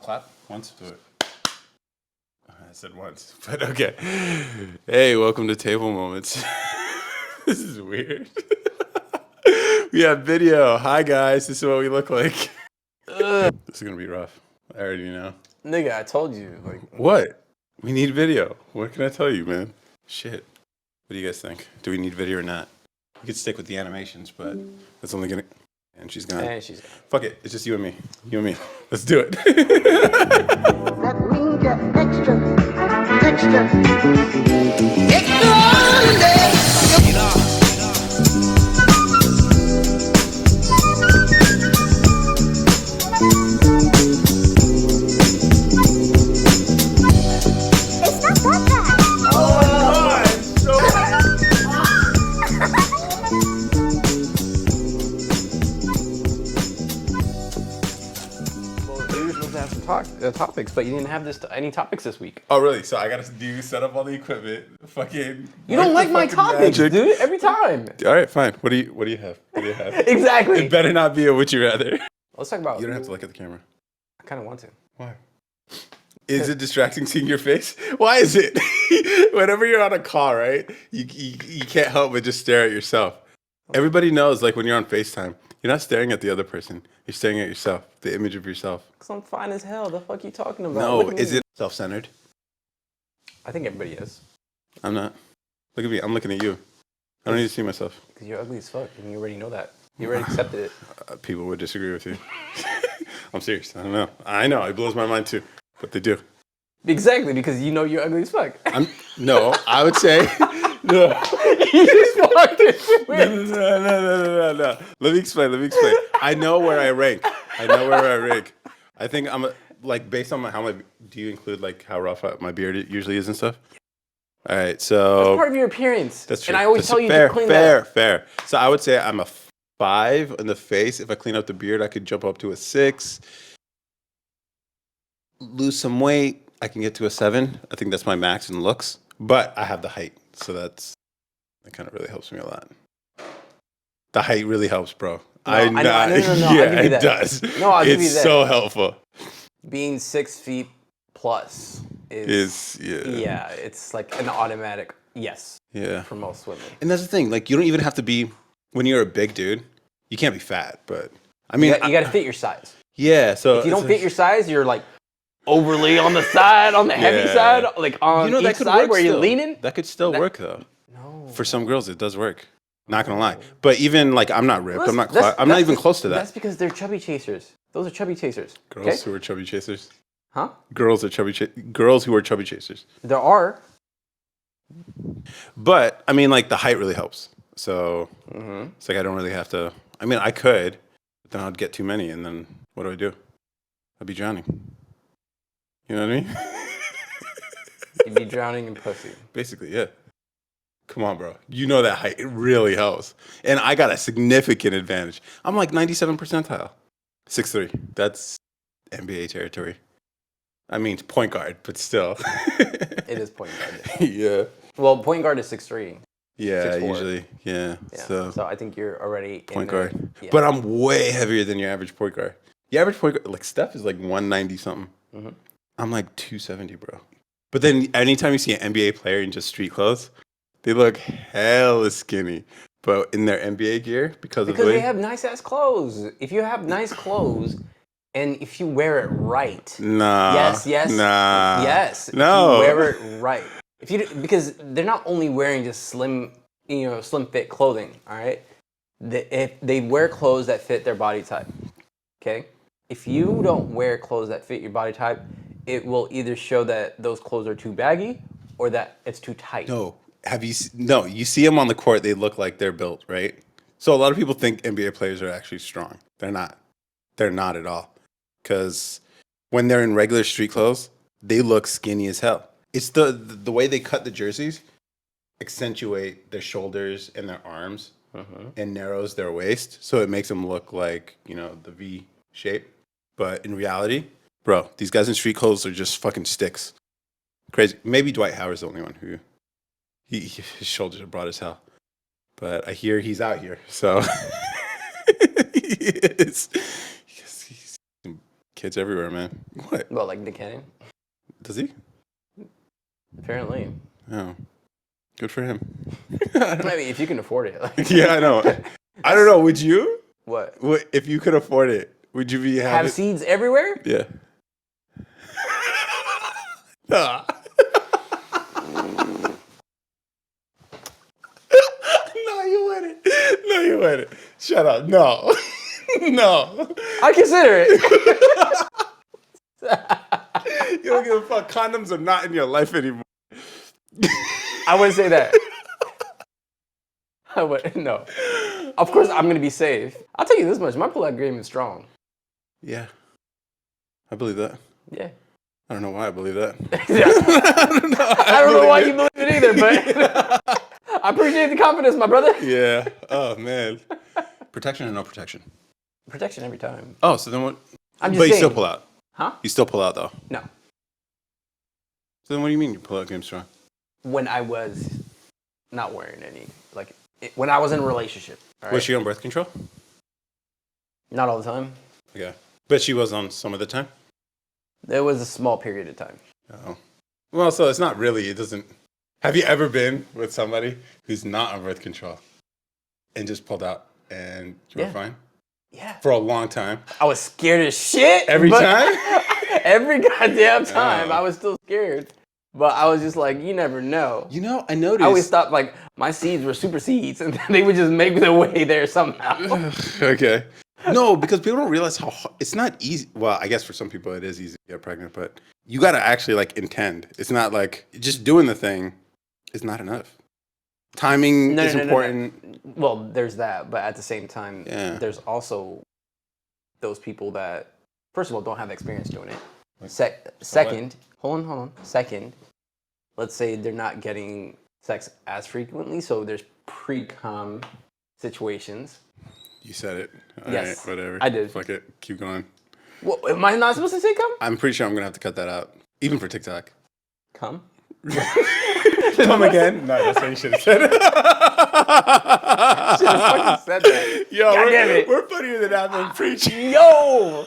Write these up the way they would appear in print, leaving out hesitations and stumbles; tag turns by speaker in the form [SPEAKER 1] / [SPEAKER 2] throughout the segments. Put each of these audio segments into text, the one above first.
[SPEAKER 1] clap once? Do it. I said once, but okay. Hey, welcome to Table Moments. This is weird. We have video. Hi, guys. This is what we look like. This is going to be rough. I already know.
[SPEAKER 2] Nigga, I told you. Like,
[SPEAKER 1] what? We need video. What can I tell you, man? Shit. What do you guys think? Do we need video or not? We could stick with the animations, but that's only going to... And she's gone.
[SPEAKER 2] And she's gone.
[SPEAKER 1] Fuck it. It's just you and me. You and me. Let's do it.
[SPEAKER 3] That means you're extra extraordinary. It's not that bad.
[SPEAKER 1] Oh my God. So...
[SPEAKER 2] Well, you were supposed to have some topics, but you didn't have any topics this week.
[SPEAKER 1] Oh, really? So I got to set up all the equipment. Fucking...
[SPEAKER 2] You don't like my topics,
[SPEAKER 1] magic.
[SPEAKER 2] dude. Every time.
[SPEAKER 1] All right, fine. What do you have? What do you have?
[SPEAKER 2] Exactly.
[SPEAKER 1] It better not be a would you rather.
[SPEAKER 2] Let's talk about...
[SPEAKER 1] You don't have to look at the camera.
[SPEAKER 2] I kind of want to.
[SPEAKER 1] Why? Is it distracting seeing your face? Why is it? Whenever you're on a call, right? You can't help but just stare at yourself. Everybody knows, like, when you're on Facetime, you're not staring at the other person. You're staring at yourself, the image of yourself.
[SPEAKER 2] Because I'm fine as hell. The fuck you talking about?
[SPEAKER 1] No,
[SPEAKER 2] Look at
[SPEAKER 1] is
[SPEAKER 2] me.
[SPEAKER 1] it self-centered?
[SPEAKER 2] I think everybody is.
[SPEAKER 1] I'm not. Look at me. I'm looking at you. I don't need to see myself.
[SPEAKER 2] Because you're ugly as fuck, and you already know that. You already accepted it.
[SPEAKER 1] People would disagree with you. I'm serious. I don't know. I know. It blows my mind, too. But they do.
[SPEAKER 2] Exactly, because you know you're ugly as fuck.
[SPEAKER 1] No, I would say... No.
[SPEAKER 2] You just walked into it.
[SPEAKER 1] No. Let me explain. I know where I rank. I think I'm like, based on how my... Do you include like how rough my beard usually is and stuff? All right, so...
[SPEAKER 2] That's part of your appearance.
[SPEAKER 1] That's true.
[SPEAKER 2] And I always tell you to clean that.
[SPEAKER 1] Fair. So I would say I'm a 5 in the face. If I clean up the beard, I could jump up to a 6. Lose some weight, I can get to a 7. I think that's my max in looks. But I have the height, so that kind of really helps me a lot. The height really helps, bro.
[SPEAKER 2] No, I know.
[SPEAKER 1] Yeah,
[SPEAKER 2] I'll give you that.
[SPEAKER 1] It does.
[SPEAKER 2] No, I'll give you
[SPEAKER 1] It's
[SPEAKER 2] that.
[SPEAKER 1] so helpful.
[SPEAKER 2] Being 6 feet plus yeah, it's like an automatic yes.
[SPEAKER 1] Yeah.
[SPEAKER 2] For most women.
[SPEAKER 1] And that's the thing. Like, you don't even have to be, when you're a big dude, you can't be fat, but I mean,
[SPEAKER 2] You got to fit your size.
[SPEAKER 1] Yeah. So
[SPEAKER 2] if you don't fit your size, you're like overly on the side, on the heavy side, like on each side where you're leaning.
[SPEAKER 1] That could still work though.
[SPEAKER 2] No.
[SPEAKER 1] For some girls, it does work. Not gonna lie. But even like, I'm not ripped.
[SPEAKER 2] Well,
[SPEAKER 1] I'm not even close to that.
[SPEAKER 2] That's because they're chubby chasers. Those are chubby chasers.
[SPEAKER 1] Girls who are chubby chasers.
[SPEAKER 2] Huh?
[SPEAKER 1] Girls who are chubby chasers.
[SPEAKER 2] There are.
[SPEAKER 1] But I mean, like, the height really helps. So it's like I don't really have to. I mean, I could, but then I'd get too many, and then what do? I'd be drowning. You know what I mean?
[SPEAKER 2] You'd be drowning in pussy.
[SPEAKER 1] Basically, yeah. Come on, bro. You know that height. It really helps. And I got a significant advantage. I'm like 97 percentile. 6'3". That's NBA territory. I mean, point guard, but still.
[SPEAKER 2] It is point guard.
[SPEAKER 1] Yeah.
[SPEAKER 2] Well, point guard is 6'3".
[SPEAKER 1] Yeah,
[SPEAKER 2] 6'4".
[SPEAKER 1] usually. Yeah.
[SPEAKER 2] So I think you're already
[SPEAKER 1] point
[SPEAKER 2] in there.
[SPEAKER 1] guard.
[SPEAKER 2] Yeah.
[SPEAKER 1] But I'm way heavier than your average point guard. The average point guard, like Steph is like 190 something. I'm like 270, bro. But then anytime you see an NBA player in just street clothes, they look hella skinny. But in their NBA gear, because
[SPEAKER 2] they have nice ass clothes. If you have nice clothes, and if you wear it right,
[SPEAKER 1] no,
[SPEAKER 2] yes,
[SPEAKER 1] no,
[SPEAKER 2] if you wear it right. Because they're not only wearing just slim fit clothing. All right, they wear clothes that fit their body type. Okay, if you don't wear clothes that fit your body type, it will either show that those clothes are too baggy or that it's too tight.
[SPEAKER 1] No, you see them on the court, they look like they're built, right? So a lot of people think NBA players are actually strong. They're not. They're not at all. Because when they're in regular street clothes, they look skinny as hell. It's the way they cut the jerseys accentuate their shoulders and their arms and narrows their waist. So it makes them look like, the V shape. But in reality, bro, these guys in street clothes are just fucking sticks. Crazy. Maybe Dwight Howard's the only one who his shoulders are broad as hell. But I hear he's out here, so he's Kids everywhere, man. What?
[SPEAKER 2] Well, like Nick Cannon,
[SPEAKER 1] Does he?
[SPEAKER 2] apparently.
[SPEAKER 1] Oh, good for him.
[SPEAKER 2] I mean, if you can afford it. Like,
[SPEAKER 1] Yeah, I know. I don't know. Would you?
[SPEAKER 2] what?
[SPEAKER 1] If you could afford it, would you be
[SPEAKER 2] Have seeds everywhere?
[SPEAKER 1] Yeah. Nah. No, you wouldn't. No, you wouldn't. Shut up. No. No.
[SPEAKER 2] I consider it.
[SPEAKER 1] You don't give a fuck. Condoms are not in your life anymore.
[SPEAKER 2] I wouldn't say that. I would no. Of course, I'm gonna be safe. I'll tell you this much: my pull-out game is strong.
[SPEAKER 1] Yeah. I believe that.
[SPEAKER 2] Yeah.
[SPEAKER 1] I don't know why I believe that.
[SPEAKER 2] Yeah. I don't know why you believe it either, but
[SPEAKER 1] Yeah.
[SPEAKER 2] I appreciate the confidence, my brother.
[SPEAKER 1] Yeah. Oh, man. Protection or no protection?
[SPEAKER 2] Protection every time.
[SPEAKER 1] Oh, so then what?
[SPEAKER 2] I'm just
[SPEAKER 1] But you
[SPEAKER 2] saying.
[SPEAKER 1] still pull out.
[SPEAKER 2] Huh?
[SPEAKER 1] You still pull out, though.
[SPEAKER 2] No.
[SPEAKER 1] So then what do you mean your pull-out game's strong?
[SPEAKER 2] When I was not wearing any, like when I was in a relationship. All right?
[SPEAKER 1] Was she on birth control?
[SPEAKER 2] Not all the time.
[SPEAKER 1] Okay. But she was on some of the time?
[SPEAKER 2] There was a small period of time.
[SPEAKER 1] Oh. Well, so it's not really, it doesn't. Have you ever been with somebody who's not on birth control and just pulled out and you were
[SPEAKER 2] Yeah.
[SPEAKER 1] fine?
[SPEAKER 2] Yeah.
[SPEAKER 1] For a long time?
[SPEAKER 2] I was scared as shit.
[SPEAKER 1] Every
[SPEAKER 2] but-
[SPEAKER 1] time?
[SPEAKER 2] Every goddamn time.
[SPEAKER 1] Oh.
[SPEAKER 2] I was still scared. But I was just like, you never know.
[SPEAKER 1] You know, I noticed.
[SPEAKER 2] I always thought like my seeds were super seeds and they would just make their way there somehow.
[SPEAKER 1] Okay. No, because people don't realize how it's not easy. Well, I guess for some people it is easy to get pregnant, but you got to actually like intend. It's not like just doing the thing is not enough. Timing is important.
[SPEAKER 2] Well, there's that, but at the same time,
[SPEAKER 1] Yeah.
[SPEAKER 2] there's also those people that, first of all, don't have experience doing it. Second, hold on. Second, let's say they're not getting sex as frequently, so there's pre-cum situations.
[SPEAKER 1] You said it. All
[SPEAKER 2] Yes,
[SPEAKER 1] right, whatever.
[SPEAKER 2] I did.
[SPEAKER 1] Fuck it. Keep going.
[SPEAKER 2] Well, am I not supposed to say cum?
[SPEAKER 1] I'm pretty sure I'm gonna have to cut that out, even for TikTok.
[SPEAKER 2] Cum?
[SPEAKER 1] Come again? No, that's what you should have said.
[SPEAKER 2] Should have fucking said that.
[SPEAKER 1] Yo,
[SPEAKER 2] God damn it.
[SPEAKER 1] we're funnier than that when preaching.
[SPEAKER 2] Yo!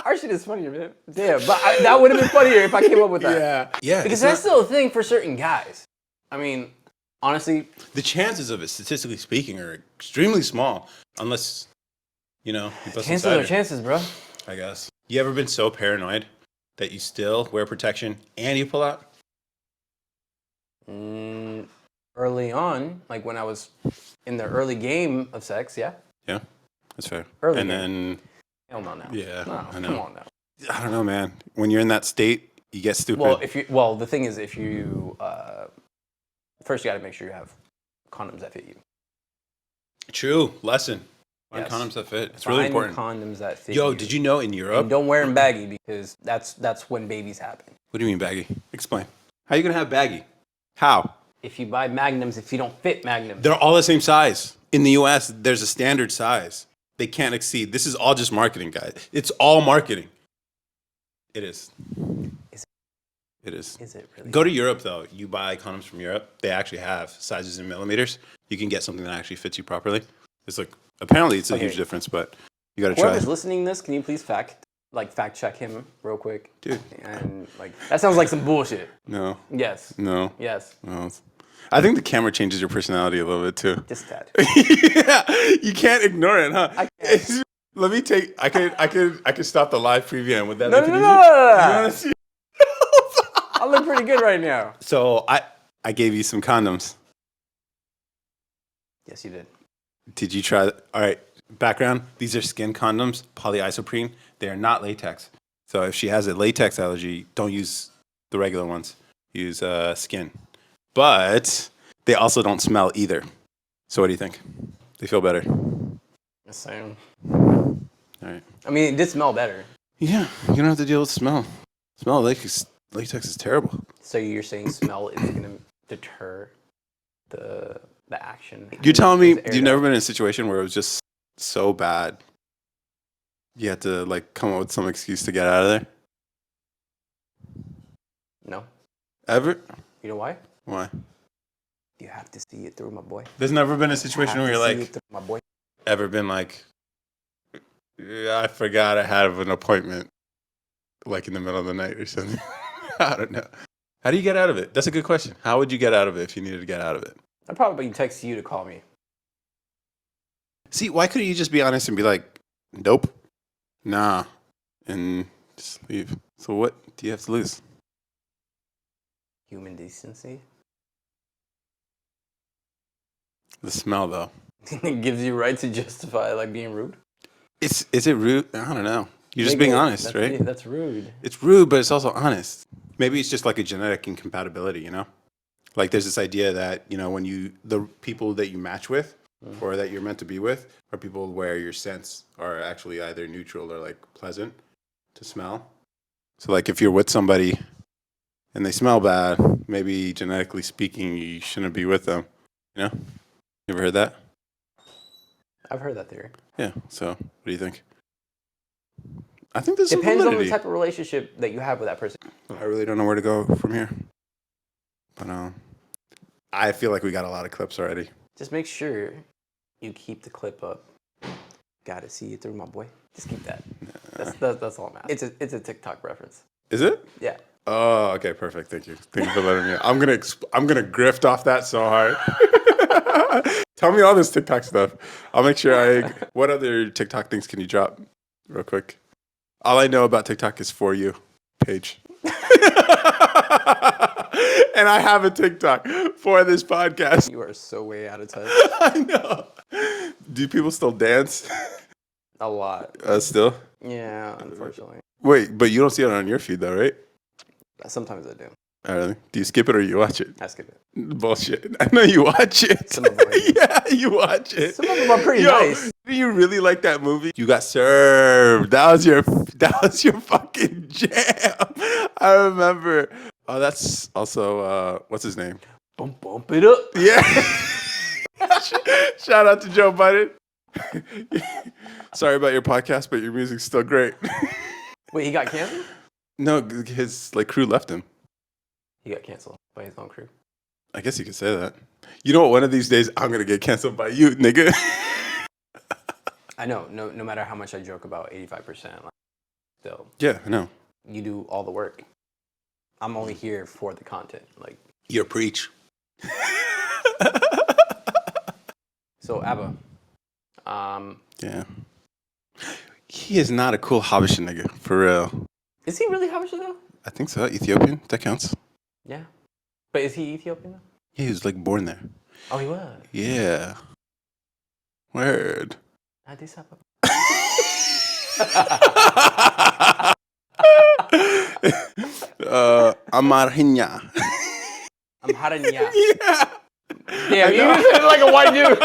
[SPEAKER 2] Our shit is funnier, man. Damn, but that would have been funnier if I came up with that.
[SPEAKER 1] Yeah, yeah.
[SPEAKER 2] Because that's still a thing for certain guys. I mean, honestly,
[SPEAKER 1] the chances of it, statistically speaking, are extremely small, unless you know. You bust
[SPEAKER 2] chances
[SPEAKER 1] inside
[SPEAKER 2] are
[SPEAKER 1] it,
[SPEAKER 2] chances, bro.
[SPEAKER 1] I guess. You ever been so paranoid that you still wear protection and you pull out?
[SPEAKER 2] Early on, like when I was in the early game of sex, yeah.
[SPEAKER 1] Yeah, that's fair.
[SPEAKER 2] Early
[SPEAKER 1] and
[SPEAKER 2] game.
[SPEAKER 1] then,
[SPEAKER 2] Hell no, now.
[SPEAKER 1] yeah,
[SPEAKER 2] No,
[SPEAKER 1] I know.
[SPEAKER 2] come on now.
[SPEAKER 1] I don't know, man. When you're in that state, you get stupid.
[SPEAKER 2] Well, the thing is, if you first you got to make sure you have condoms that fit you.
[SPEAKER 1] True lesson. Find
[SPEAKER 2] Yes.
[SPEAKER 1] condoms that fit. It's really
[SPEAKER 2] Find
[SPEAKER 1] important.
[SPEAKER 2] condoms that fit
[SPEAKER 1] Yo,
[SPEAKER 2] you.
[SPEAKER 1] did you know in Europe?
[SPEAKER 2] And don't wear them baggy because that's when babies happen.
[SPEAKER 1] What do you mean baggy? Explain. How are you gonna have baggy? How?
[SPEAKER 2] If you buy magnums, if you don't fit magnums,
[SPEAKER 1] They're all the same size. In the US, there's a standard size. They can't exceed. This is all just marketing, guys. It's all marketing. It is.
[SPEAKER 2] Is it?
[SPEAKER 1] It is.
[SPEAKER 2] is it really?
[SPEAKER 1] Go to Europe, though. You buy condoms from Europe. They actually have sizes in millimeters. You can get something that actually fits you properly. It's like, apparently it's a huge difference, but you got to try.
[SPEAKER 2] Whoever's listening to this, can you please fact check him real quick?
[SPEAKER 1] Dude.
[SPEAKER 2] And like that sounds like some bullshit.
[SPEAKER 1] No.
[SPEAKER 2] Yes.
[SPEAKER 1] No.
[SPEAKER 2] Yes.
[SPEAKER 1] No. I think the camera changes your personality a little bit, too.
[SPEAKER 2] Just that.
[SPEAKER 1] Yeah. You can't ignore it, huh?
[SPEAKER 2] I can't.
[SPEAKER 1] Let me take. I could stop the live preview and with that.
[SPEAKER 2] No,
[SPEAKER 1] look
[SPEAKER 2] no,
[SPEAKER 1] at
[SPEAKER 2] no,
[SPEAKER 1] you.
[SPEAKER 2] no, no,
[SPEAKER 1] You
[SPEAKER 2] no.
[SPEAKER 1] wanna see?
[SPEAKER 2] I look pretty good right now.
[SPEAKER 1] So I gave you some condoms.
[SPEAKER 2] Yes, you did.
[SPEAKER 1] Did you try? All right. Background: these are skin condoms, polyisoprene. They are not latex. So if she has a latex allergy, don't use the regular ones. Use skin. But they also don't smell either. So what do you think? They feel better.
[SPEAKER 2] The same.
[SPEAKER 1] All right.
[SPEAKER 2] I mean, it did smell better.
[SPEAKER 1] Yeah, you don't have to deal with smell. Smell of latex is terrible.
[SPEAKER 2] So you're saying smell is gonna deter the action?
[SPEAKER 1] You're telling me
[SPEAKER 2] It's aired
[SPEAKER 1] you've never
[SPEAKER 2] out.
[SPEAKER 1] been in a situation where it was just so bad you had to like come up with some excuse to get out of there?
[SPEAKER 2] No.
[SPEAKER 1] Ever?
[SPEAKER 2] You know why?
[SPEAKER 1] Why?
[SPEAKER 2] You have to see it through, my boy.
[SPEAKER 1] There's never been a situation where
[SPEAKER 2] Have
[SPEAKER 1] you're
[SPEAKER 2] to see
[SPEAKER 1] like,
[SPEAKER 2] it through, my boy.
[SPEAKER 1] ever been like, yeah, I forgot I had an appointment. like in the middle of the night or something. I don't know. How do you get out of it? That's a good question. How would you get out of it if you needed to get out of it?
[SPEAKER 2] I'd probably text you to call me.
[SPEAKER 1] See, why couldn't you just be honest and be like, nope, nah, and just leave? So what do you have to lose?
[SPEAKER 2] Human decency.
[SPEAKER 1] The smell, though.
[SPEAKER 2] It gives you right to justify like being rude.
[SPEAKER 1] Is it rude? I don't know. You're just being honest, right?
[SPEAKER 2] That's rude.
[SPEAKER 1] It's rude, but it's also honest. Maybe it's just like a genetic incompatibility, you know? Like there's this idea that, you know, when the people that you match with or that you're meant to be with are people where your scents are actually either neutral or like pleasant to smell. So like if you're with somebody and they smell bad, maybe genetically speaking, you shouldn't be with them. You know? You ever heard that?
[SPEAKER 2] I've heard that theory.
[SPEAKER 1] Yeah. So what do you think? I think there's some
[SPEAKER 2] Depends on the
[SPEAKER 1] validity.
[SPEAKER 2] type of relationship that you have with that person.
[SPEAKER 1] I really don't know where to go from here. But I feel like we got a lot of clips already.
[SPEAKER 2] Just make sure you keep the clip up. Gotta see it through, my boy. Just keep that. That's all I'm asking. It's a TikTok reference.
[SPEAKER 1] Is it?
[SPEAKER 2] Yeah.
[SPEAKER 1] Oh, okay, perfect. Thank you. Thank you for letting me know. I'm gonna grift off that so hard. Tell me all this TikTok stuff. I'll make sure what other TikTok things can you drop real quick? All I know about TikTok is For You page. And I have a TikTok for this podcast.
[SPEAKER 2] You are so way out of touch.
[SPEAKER 1] I know. Do people still dance?
[SPEAKER 2] A lot.
[SPEAKER 1] Still?
[SPEAKER 2] Yeah, unfortunately.
[SPEAKER 1] Wait, but you don't see it on your feed though, right?
[SPEAKER 2] Sometimes I do.
[SPEAKER 1] Oh, really? Do you skip it or you watch it?
[SPEAKER 2] I skip it.
[SPEAKER 1] Bullshit. I know you watch it.
[SPEAKER 2] Some of them are
[SPEAKER 1] Yeah, you watch it.
[SPEAKER 2] Some of them are pretty nice.
[SPEAKER 1] Do you really like that movie? You got served. That was your fucking jam. I remember. Oh, that's also what's his name?
[SPEAKER 2] Bump it up.
[SPEAKER 1] Yeah. Shout out to Joe Biden. Sorry about your podcast, but your music's still great.
[SPEAKER 2] Wait, he got canceled?
[SPEAKER 1] No, his crew left him.
[SPEAKER 2] He got canceled by his own crew.
[SPEAKER 1] I guess you could say that. You know what? One of these days, I'm gonna get canceled by you, nigga.
[SPEAKER 2] I know. No matter how much I joke about 85%, like, still.
[SPEAKER 1] Yeah, I know.
[SPEAKER 2] You do all the work. I'm only here for the content. Like.
[SPEAKER 1] You're preach.
[SPEAKER 2] So Abba.
[SPEAKER 1] Yeah. He is not a cool Habesha nigga, for real.
[SPEAKER 2] Is he really Habesha though?
[SPEAKER 1] I think so. Ethiopian. That counts.
[SPEAKER 2] Yeah. But is he Ethiopian though?
[SPEAKER 1] Yeah, he was like born there.
[SPEAKER 2] Oh, he was.
[SPEAKER 1] Yeah. Word.
[SPEAKER 2] Addis Ababa.
[SPEAKER 1] Amarhinya.
[SPEAKER 2] I'm Haranya.
[SPEAKER 1] Yeah.
[SPEAKER 2] Damn, you said it like a white dude.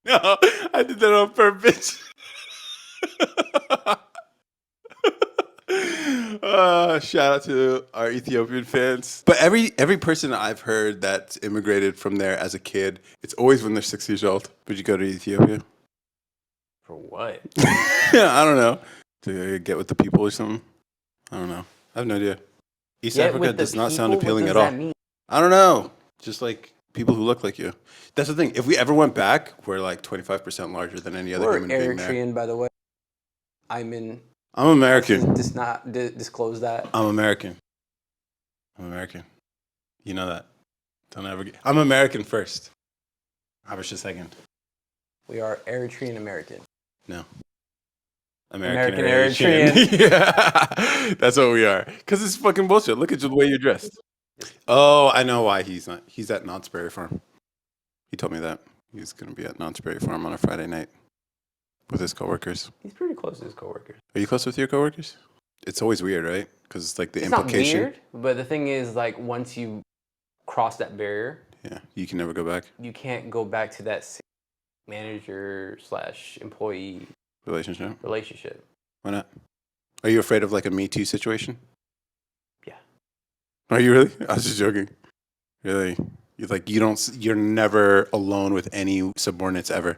[SPEAKER 1] No, I did that on purpose. Shout out to our Ethiopian fans. But every person I've heard that's immigrated from there as a kid, it's always when they're 6 years old. Would you go to Ethiopia?
[SPEAKER 2] For what?
[SPEAKER 1] Yeah, I don't know. To get with the people or something? I don't know. I have no idea. East Africa does not sound appealing at all. I don't know. Just like people who look like you. That's the thing. If we ever went back, we're like 25% larger than any other human being there.
[SPEAKER 2] Eritrean, by the way. I'm
[SPEAKER 1] American.
[SPEAKER 2] Just not disclose that.
[SPEAKER 1] I'm American. You know that. Don't ever get. I'm American first. Habesha second.
[SPEAKER 2] We are Eritrean American.
[SPEAKER 1] No.
[SPEAKER 2] American Eritrean.
[SPEAKER 1] Yeah. That's what we are. Because it's fucking bullshit. Look at the way you're dressed. Oh, I know why he's not. He's at Knott's Berry Farm. He told me that. He's going to be at Knott's Berry Farm on a Friday night with his coworkers.
[SPEAKER 2] He's pretty close to his coworkers.
[SPEAKER 1] Are you close with your coworkers? It's always weird, right? Because it's like the
[SPEAKER 2] it's
[SPEAKER 1] implication.
[SPEAKER 2] Not weird, but the thing is, like, once you cross that barrier,
[SPEAKER 1] yeah, you can never go back.
[SPEAKER 2] You can't go back to that manager/employee relationship.
[SPEAKER 1] Why not? Are you afraid of like a Me Too situation?
[SPEAKER 2] Yeah.
[SPEAKER 1] Are you really? I was just joking. Really? You're never alone with any subordinates ever.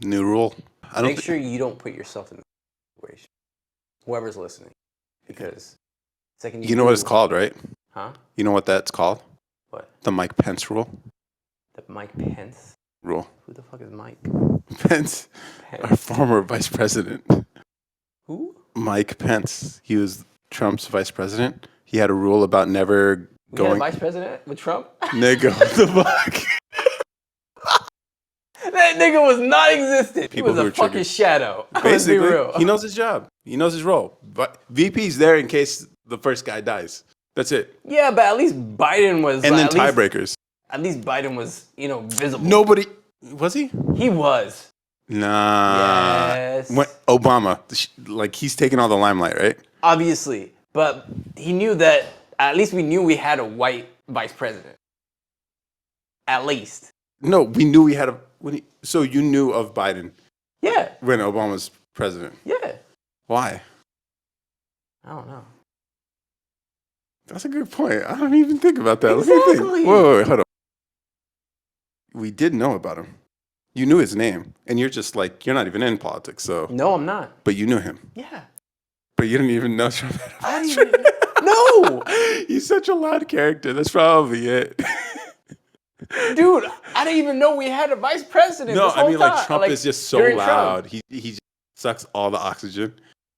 [SPEAKER 1] New rule.
[SPEAKER 2] Make sure you don't put yourself in that situation. Whoever's listening, because second
[SPEAKER 1] you know what it's called, right?
[SPEAKER 2] Huh?
[SPEAKER 1] You know what that's called?
[SPEAKER 2] What?
[SPEAKER 1] The Mike Pence rule.
[SPEAKER 2] The Mike Pence
[SPEAKER 1] rule.
[SPEAKER 2] Who the fuck is Mike
[SPEAKER 1] Pence. Our former vice president.
[SPEAKER 2] Who?
[SPEAKER 1] Mike Pence. He was Trump's vice president. He had a rule about never
[SPEAKER 2] We had a
[SPEAKER 1] going.
[SPEAKER 2] vice president with Trump.
[SPEAKER 1] Nigga, what the fuck?
[SPEAKER 2] That nigga was non-existent. He
[SPEAKER 1] People
[SPEAKER 2] was
[SPEAKER 1] who
[SPEAKER 2] a
[SPEAKER 1] are
[SPEAKER 2] fucking
[SPEAKER 1] triggered.
[SPEAKER 2] shadow. Let's be
[SPEAKER 1] Basically,
[SPEAKER 2] real.
[SPEAKER 1] he knows his job. He knows his role. But VP's there in case the first guy dies. That's it.
[SPEAKER 2] Yeah, but at least Biden was.
[SPEAKER 1] And then
[SPEAKER 2] at least-
[SPEAKER 1] tiebreakers.
[SPEAKER 2] At least Biden was, visible.
[SPEAKER 1] Nobody was he?
[SPEAKER 2] He was.
[SPEAKER 1] Nah.
[SPEAKER 2] Yes.
[SPEAKER 1] When Obama, he's taking all the limelight, right?
[SPEAKER 2] Obviously, but he knew that. At least we knew we had a white vice president. At least.
[SPEAKER 1] No, we knew we had so you knew of Biden
[SPEAKER 2] Yeah.
[SPEAKER 1] when Obama was president.
[SPEAKER 2] Yeah.
[SPEAKER 1] Why?
[SPEAKER 2] I don't know.
[SPEAKER 1] That's a good point. I don't even think about that. Let me
[SPEAKER 2] Exactly.
[SPEAKER 1] think. Whoa, hold on. We did know about him. You knew his name, and you're just like, you're not even in politics, so.
[SPEAKER 2] No, I'm not.
[SPEAKER 1] But you knew him.
[SPEAKER 2] Yeah.
[SPEAKER 1] But you didn't even know Trump had a
[SPEAKER 2] I
[SPEAKER 1] vice
[SPEAKER 2] didn't even. No,
[SPEAKER 1] He's such a loud character. That's probably it.
[SPEAKER 2] dude, I didn't even know we had a vice president.
[SPEAKER 1] No,
[SPEAKER 2] this whole
[SPEAKER 1] I mean, like,
[SPEAKER 2] time.
[SPEAKER 1] Trump is just so
[SPEAKER 2] during
[SPEAKER 1] loud.
[SPEAKER 2] Trump.
[SPEAKER 1] He just sucks all the oxygen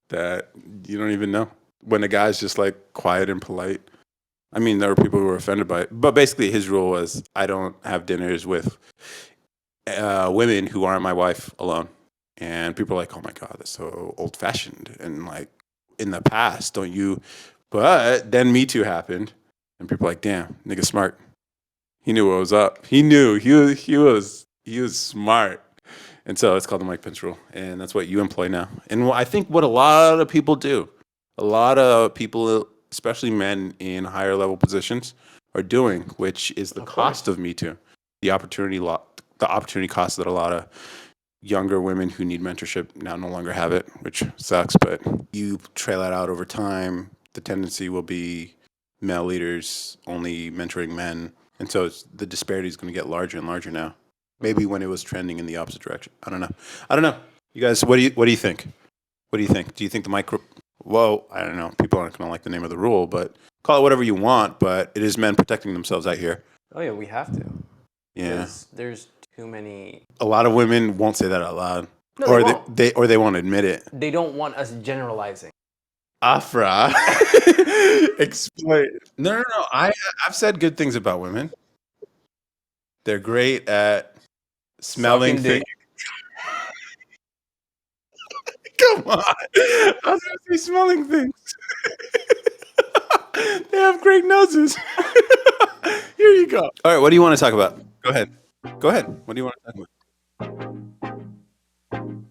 [SPEAKER 1] that you don't even know. When a guy's just, like, quiet and polite. I mean, there were people who were offended by it. But basically, his rule was, I don't have dinners with women who aren't my wife alone. And people are like, oh, my God, that's so old-fashioned. And, like, in the past, don't you... But then Me Too happened. And people are like, damn, nigga smart. He knew what was up. He knew. He was smart. And so it's called the Mike Pence rule. And that's what you employ now. And I think what a lot of people do, a lot of people, especially men in higher level positions, are doing, which is the cost of Me Too. The opportunity cost that a lot of younger women who need mentorship now no longer have it, which sucks. But you trail that out over time, the tendency will be male leaders only mentoring men. And so the disparity is going to get larger and larger now. Maybe when it was trending in the opposite direction. I don't know. You guys, what do you think? What do you think? Do you think the micro... Well, I don't know. People aren't going to like the name of the rule, but call it whatever you want. But it is men protecting themselves out here.
[SPEAKER 2] Oh yeah, we have to.
[SPEAKER 1] Yeah.
[SPEAKER 2] There's too many.
[SPEAKER 1] A lot of women won't say that out loud.
[SPEAKER 2] No,
[SPEAKER 1] or
[SPEAKER 2] they won't.
[SPEAKER 1] they won't admit it.
[SPEAKER 2] They don't want us generalizing.
[SPEAKER 1] Afra. Explain. No. I've said good things about women. They're great at smelling
[SPEAKER 2] Sucking
[SPEAKER 1] things.
[SPEAKER 2] dick.
[SPEAKER 1] Come on. I was going to say smelling things. They have great noses. Here you go. All right, what do you want to talk about? Go ahead. What do you want to talk about?